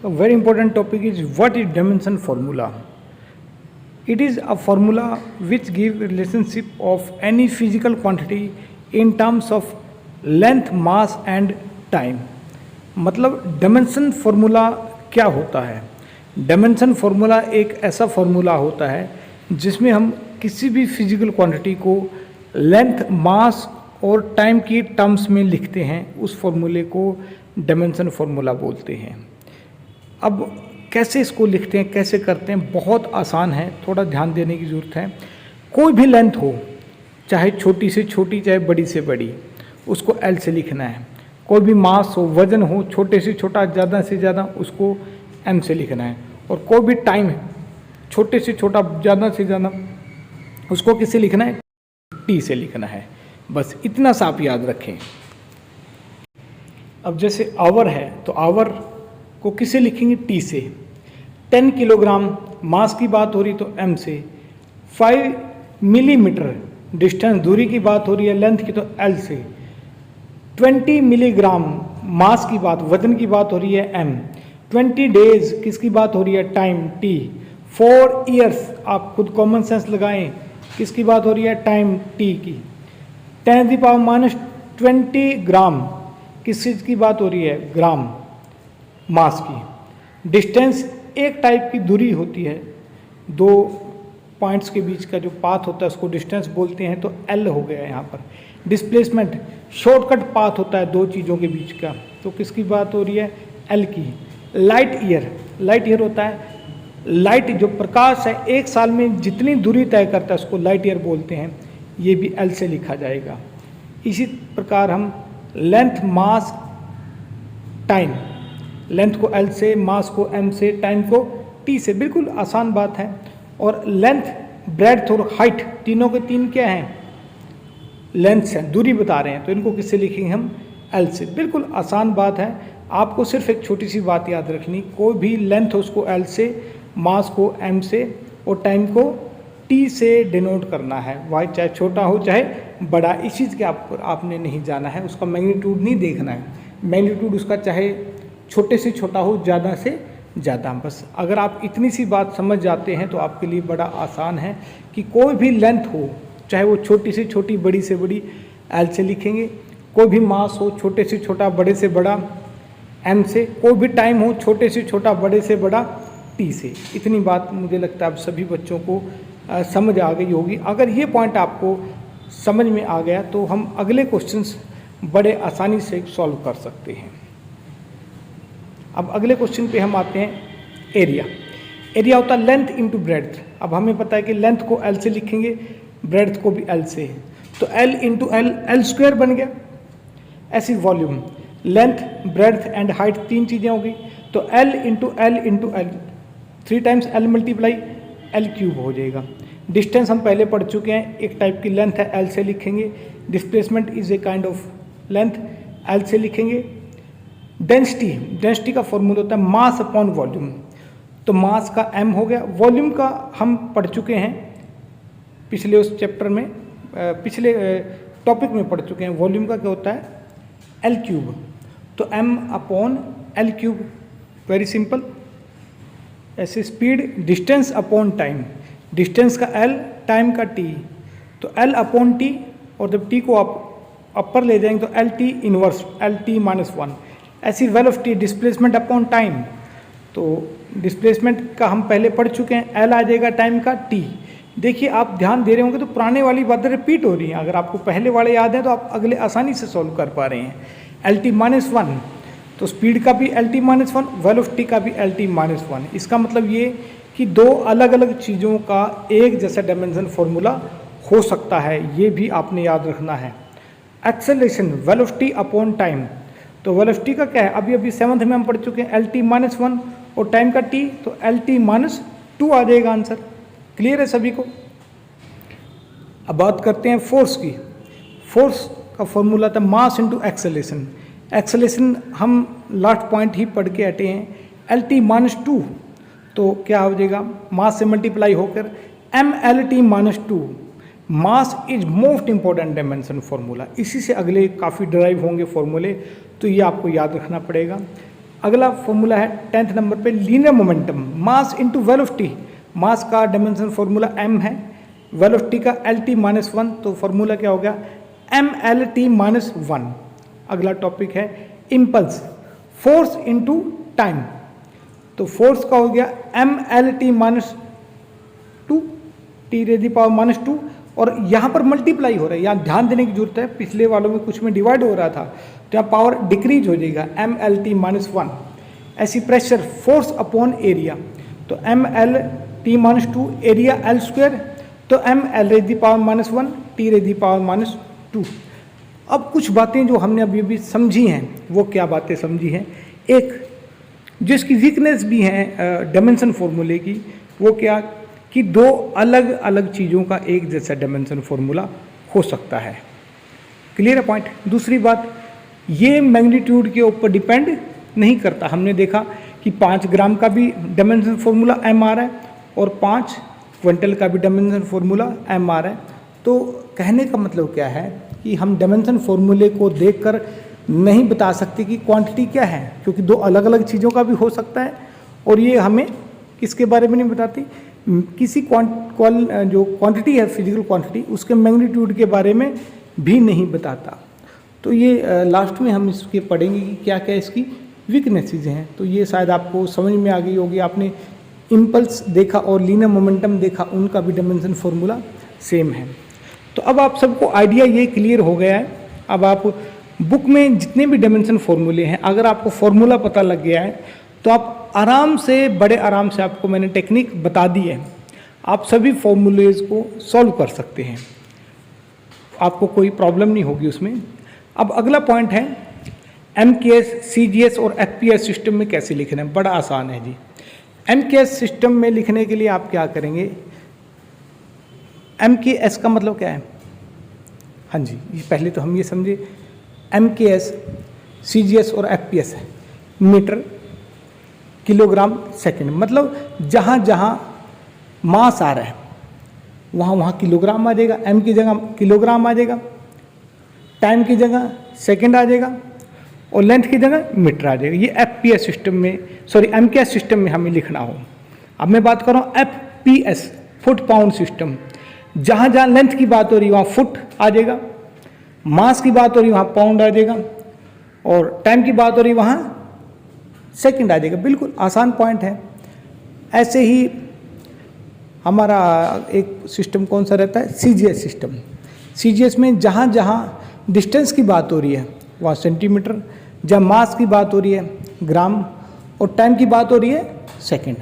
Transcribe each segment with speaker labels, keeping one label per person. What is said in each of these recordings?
Speaker 1: A very important topic is what is dimension formula. It is a formula which gives relationship of any physical quantity in terms of length, mass and time. मतलब dimension formula क्या होता है? Dimension formula एक ऐसा formula होता है जिसमें हम किसी भी फिजिकल क्वांटिटी को लेंथ, मास और टाइम की टर्म्स में लिखते हैं। उस फार्मूले को डायमेंशन फार्मूला बोलते हैं। अब कैसे इसको लिखते हैं, कैसे करते हैं? बहुत आसान है, थोड़ा ध्यान देने की ज़रूरत है। कोई भी लेंथ हो, चाहे छोटी से छोटी चाहे बड़ी से बड़ी, उसको एल से लिखना है। कोई भी मास हो, वजन हो, छोटे से छोटा ज़्यादा से ज़्यादा, उसको एम से लिखना है। और कोई भी टाइम है, छोटे से छोटा ज़्यादा से ज़्यादा, उसको किससे लिखना है? टी से लिखना है। बस इतना सा आप याद रखें। अब जैसे आवर है तो आवर को किसे लिखेंगे? टी से। 10 किलोग्राम मास की बात हो रही तो एम से। 5 मिलीमीटर डिस्टेंस दूरी की बात हो रही है लेंथ की तो एल से। 20 मिलीग्राम मास की बात, वजन की बात हो रही है एम। 20 डेज किसकी बात हो रही है? Time, T. 4 ईयर्स आप खुद कॉमन सेंस लगाएं, किसकी बात हो रही है? टाइम, टी की। 10⁻⁻20 ग्राम किस चीज़ की बात हो रही है? ग्राम, मास की। डिस्टेंस एक टाइप की दूरी होती है, दो पॉइंट्स के बीच का जो पाथ होता है उसको डिस्टेंस बोलते हैं, तो एल हो गया यहाँ पर। डिस्प्लेसमेंट शॉर्टकट पाथ होता है दो चीज़ों के बीच का, तो किसकी बात हो रही है? एल की। लाइट ईयर, लाइट ईयर होता है लाइट, जो प्रकाश है एक साल में जितनी दूरी तय करता है उसको लाइट ईयर बोलते हैं। ये भी एल से लिखा जाएगा। इसी प्रकार हम लेंथ, मास, टाइम, लेंथ को एल से, मास को एम से, टाइम को टी से। बिल्कुल आसान बात है। और लेंथ, ब्रेड्थ और हाइट तीनों के तीन क्या हैं? लेंथ्स हैं, दूरी बता रहे हैं, तो इनको किससे लिखेंगे हम? एल से। बिल्कुल आसान बात है। आपको सिर्फ एक छोटी सी बात याद रखनी, कोई भी लेंथ हो उसको एल से, मास को एम से और टाइम को टी से डिनोट करना है। वाई चाहे छोटा हो चाहे बड़ा, इस चीज़ के आपने नहीं जाना है, उसका मैग्नीट्यूड नहीं देखना है। मैग्नीट्यूड उसका चाहे छोटे से छोटा हो, ज़्यादा से ज़्यादा। बस अगर आप इतनी सी बात समझ जाते हैं तो आपके लिए बड़ा आसान है कि कोई भी लेंथ हो, चाहे वो छोटी से छोटी, बड़ी से बड़ी, एल से लिखेंगे। कोई भी मास हो, छोटे से छोटा, बड़े से बड़ा, एम से। कोई भी टाइम हो, छोटे से छोटा, बड़े से बड़ा, टी से। इतनी बात मुझे लगता है आप सभी बच्चों को समझ आ गई होगी। अगर ये पॉइंट आपको समझ में आ गया तो हम अगले क्वेश्चंस बड़े आसानी से सॉल्व कर सकते हैं। अब अगले क्वेश्चन पे हम आते हैं। एरिया, एरिया होता है लेंथ इंटू ब्रेड्थ। अब हमें पता है कि लेंथ को एल से लिखेंगे, ब्रेड्थ को भी एल से, तो L into L, L square बन गया। ऐसी volume, length, breadth and height तीन चीज़ें हो गई, तो L into L into L, 3 times L multiply L cube हो जाएगा। डिस्टेंस हम पहले पढ़ चुके हैं, एक टाइप की लेंथ है, एल से लिखेंगे। Displacement is a kind of length, L से लिखेंगे। डेंसिटी, डेंसिटी का फॉर्मूला होता है मास अपॉन वॉल्यूम, तो मास का एम हो गया। वॉल्यूम का हम पढ़ चुके हैं पिछले उस चैप्टर में, पिछले टॉपिक में पढ़ चुके हैं। वॉल्यूम का क्या होता है? एल क्यूब, तो M upon L cube, very simple. ऐसे speed, distance upon time, distance का एल, टाइम का टी, तो एल अपॉन टी, और जब टी को आप अपर ले जाएंगे तो L T inverse, L T -1। ऐसी वेलोसिटी, डिस्प्लेसमेंट अपॉन टाइम, तो डिस्प्लेसमेंट का हम पहले पढ़ चुके हैं, एल आ जाएगा टाइम का टी। देखिए आप ध्यान दे रहे होंगे तो पुराने वाली बातें रिपीट हो रही हैं। अगर आपको पहले वाले याद है तो आप अगले आसानी से सॉल्व कर पा रहे हैं। एल टी -1, तो स्पीड का भी एल टी -1, वेलोसिटी का भी एल टी -1। इसका मतलब ये कि दो अलग अलग चीज़ों का एक जैसा डायमेंशन फॉर्मूला हो सकता है, ये भी आपने याद रखना है। एक्सेलरेशन, वेलोसिटी अपॉन टाइम, तो वेलोसिटी का क्या है? अभी अभी 7th में हम पढ़ चुके हैं, एल टी -1 और टाइम का टी, तो एल टी -2 आ जाएगा आंसर। क्लियर है सभी को? अब बात करते हैं फोर्स की। फोर्स का फॉर्मूला था मास इंटू एक्सेलरेशन। एक्सेलरेशन हम लास्ट पॉइंट ही पढ़ के हटे हैं, एल टी -2, तो क्या हो जाएगा? मास से मल्टीप्लाई होकर M L T -2। Mass is most important dimension formula. इसी से अगले काफ़ी ड्राइव होंगे फॉर्मूले, तो ये आपको याद रखना पड़ेगा। अगला फॉर्मूला है 10th नंबर पे linear momentum, mass into velocity. Mass का डायमेंशन फॉर्मूला m है, वेलोसिटी का LT-1, तो फॉर्मूला क्या हो गया MLT-1। अगला टॉपिक है इम्पल्स, फोर्स इनटू टाइम, तो फोर्स का हो गया MLT-2 T⁻², और यहाँ पर मल्टीप्लाई हो रहा है, यहाँ ध्यान देने की जरूरत है, पिछले वालों में कुछ में डिवाइड हो रहा था तो यहाँ पावर डिक्रीज हो जाएगा MLT-1। ऐसी प्रेशर फोर्स अपॉन एरिया, तो MLT-2 एरिया L², तो ML⁻⁻1 T⁻²। अब कुछ बातें जो हमने अभी अभी समझी हैं, वो क्या बातें समझी हैं, एक जिसकी वीकनेस भी है डायमेंशन फॉर्मूले की, वो क्या कि दो अलग अलग चीज़ों का एक जैसा डायमेंशन फॉर्मूला हो सकता है। क्लियर है पॉइंट। दूसरी बात, ये मैग्नीट्यूड के ऊपर डिपेंड नहीं करता। हमने देखा कि 5 ग्राम का भी डायमेंशन फॉर्मूला m आ रहा है और 5 क्विंटल का भी डायमेंशन फॉर्मूला m आ रहा है। तो कहने का मतलब क्या है कि हम डायमेंशन फॉर्मूले को देखकर नहीं बता सकते कि क्वांटिटी क्या है, क्योंकि दो अलग अलग चीज़ों का भी हो सकता है, और ये हमें किसके बारे में नहीं बताती, किसी जो क्वांटिटी है फिजिकल क्वांटिटी, उसके मैग्नीट्यूड के बारे में भी नहीं बताता। तो ये लास्ट में हम इसके पढ़ेंगे कि क्या क्या इसकी वीकनेसेस हैं। तो ये शायद आपको समझ में आ गई होगी। आपने इम्पल्स देखा और लीनियर मोमेंटम देखा, उनका भी डायमेंशन फॉर्मूला सेम है। तो अब आप सबको आइडिया ये क्लियर हो गया है। अब आप बुक में जितने भी डायमेंशन फॉर्मूले हैं, अगर आपको फॉर्मूला पता लग गया है तो आप आराम से, बड़े आराम से, आपको मैंने टेक्निक बता दी है, आप सभी फॉर्मूलेज को सॉल्व कर सकते हैं, आपको कोई प्रॉब्लम नहीं होगी उसमें। अब अगला पॉइंट है MKS, CGS और FPS सिस्टम में कैसे लिखना है। बड़ा आसान है जी। MKS सिस्टम में लिखने के लिए आप क्या करेंगे, MKS का मतलब क्या है, हाँ जी, ये पहले तो हम ये समझे, MKS, CGS और FPS है मीटर, किलोग्राम, सेकंड। मतलब जहाँ जहाँ मास आ रहा है वहाँ वहाँ किलोग्राम आ जाएगा, M की जगह किलोग्राम आ जाएगा, टाइम की जगह सेकंड आ जाएगा, और लेंथ की जगह मीटर आ जाएगा। ये FPS सिस्टम में, सॉरी MKS सिस्टम में हमें लिखना हो। अब मैं बात कर रहा हूँ FPS, फुट पाउंड सिस्टम। जहाँ जहाँ लेंथ की बात हो रही है वहाँ फुट आ जाएगा, मास की बात हो रही है वहाँ पाउंड आ जाएगा, और टाइम की बात हो रही है वहाँ सेकंड आ जाएगा। बिल्कुल आसान पॉइंट है। ऐसे ही हमारा एक सिस्टम कौन सा रहता है, CGS सिस्टम। CGS में जहाँ जहाँ डिस्टेंस की बात हो रही है वहाँ सेंटीमीटर, जहाँ मास की बात हो रही है ग्राम, और टाइम की बात हो रही है सेकंड।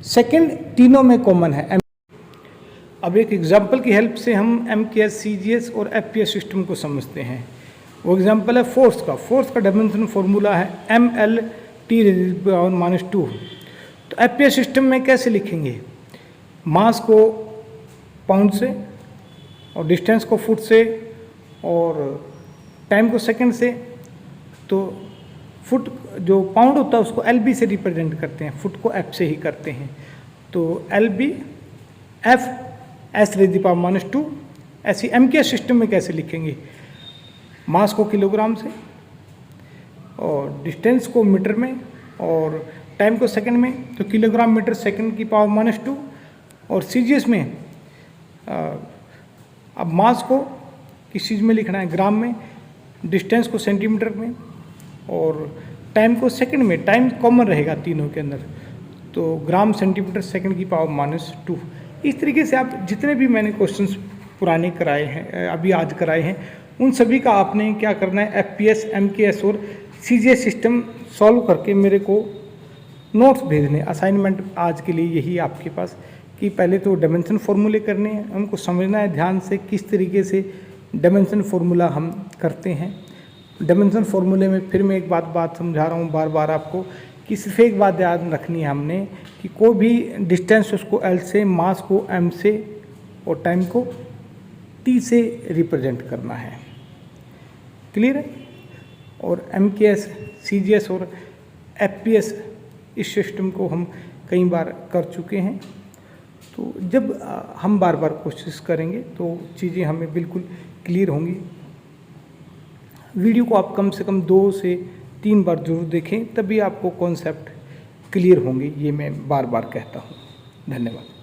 Speaker 1: सेकंड तीनों में कॉमन है। अब एक एग्जांपल की हेल्प से हम MKS, CGS और FPS सिस्टम को समझते हैं। वो एग्जांपल है फोर्स का। फोर्स का डायमेंशन फॉर्मूला है MLT⁻²। तो FPS सिस्टम में कैसे लिखेंगे, मास को पाउंड से, और डिस्टेंस को फुट से, और टाइम को सेकंड से। तो फुट जो पाउंड होता है उसको LB से रिप्रेजेंट करते हैं, फुट को F से ही करते हैं। तो LB F S⁻²। ऐसी MKS सिस्टम में कैसे लिखेंगे, मास को किलोग्राम से, और डिस्टेंस को मीटर में, और टाइम को सेकंड में, तो किलोग्राम मीटर सेकंड की पावर -2। और CGS में अब मास को किस चीज़ में लिखना है, ग्राम में, डिस्टेंस को सेंटीमीटर में, और टाइम को सेकंड में। टाइम कॉमन रहेगा तीनों के अंदर, तो ग्राम, सेंटीमीटर, सेकंड की पावर -2। इस तरीके से आप जितने भी मैंने क्वेश्चंस पुराने कराए हैं, अभी आज कराए हैं, उन सभी का आपने क्या करना है, FPS, MKS और CGS सिस्टम सॉल्व करके मेरे को नोट्स भेजने। असाइनमेंट आज के लिए यही आपके पास कि पहले तो डायमेंशन फॉर्मूले करने हैं, उनको समझना है ध्यान से किस तरीके से डायमेंशन फार्मूला हम करते हैं। डायमेंशन फार्मूले में फिर मैं एक बात समझा रहा हूँ बार बार आपको कि सिर्फ एक बात याद रखनी है हमने कि कोई भी डिस्टेंस उसको L से, मास को M से और टाइम को T से रिप्रेजेंट करना है। क्लियर है? और MKS, CGS और FPS इस सिस्टम को हम कई बार कर चुके हैं। तो जब हम बार बार कोशिश करेंगे तो चीज़ें हमें बिल्कुल क्लियर होंगी। वीडियो को आप कम से कम 2 से 3 बार जरूर देखें, तभी आपको कॉन्सेप्ट क्लियर होंगे, ये मैं बार बार कहता हूँ। धन्यवाद।